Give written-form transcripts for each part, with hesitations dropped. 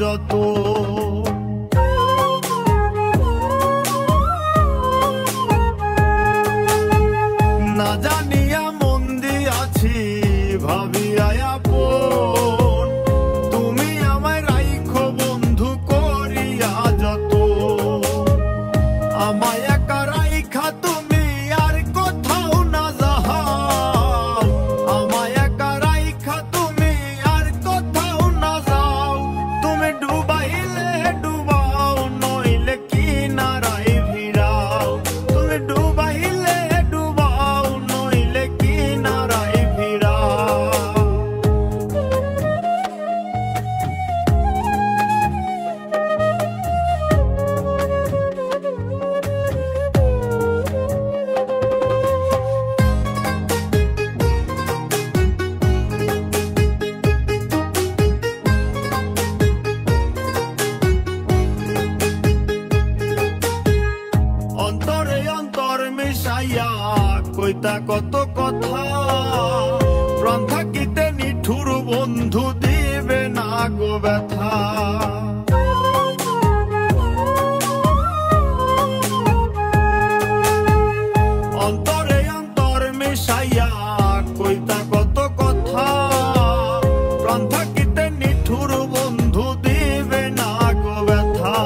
যত। না জানিয়া মন দিয়াছি ভাবিয়া আপন, তুমি আমায় রাইখো বন্ধু করিয়া যত। আমায় একা রাইখা তুমি আর কোথাও না যাও, আমায় একা রাইখা তুমি আর কোথাও না যাও। তুমি ডুবাইলে ডুবাও নইলে কিনারায় ভিড়াও, তুমি ডুবাইলে ডুবাও নইলে কিনারায় ভিড়াও। অন্তরে অন্তর মিশাইয়া কইতা কত কথা, প্রাণ থাকিতে নিঠুর বন্ধু দিবে না গো ব্যথা। অন্তরে অন্তর মিশাইয়া কইতা কত কথা, প্রাণ থাকিতে নিঠুর বন্ধু দিবে না গো ব্যথা।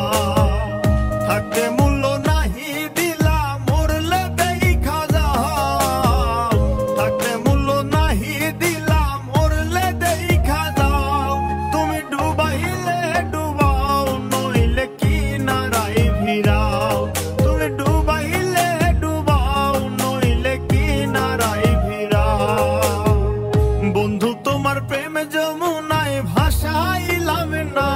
থাকতে মূল্য নাহি দিলা মরলে দেখা যাও, থাকতে মূল্য নাহি দিলা মরলে দেখা যাও। তুমি ডুবাইলে ডুবাও নইলে কিনারায় ভিড়াও, তুমি ডুবাইলে ডুবাও নইলে কিনারায় ভিড়াও। বন্ধু তোমার প্রেম যমুনায় ভাসাইলাম না।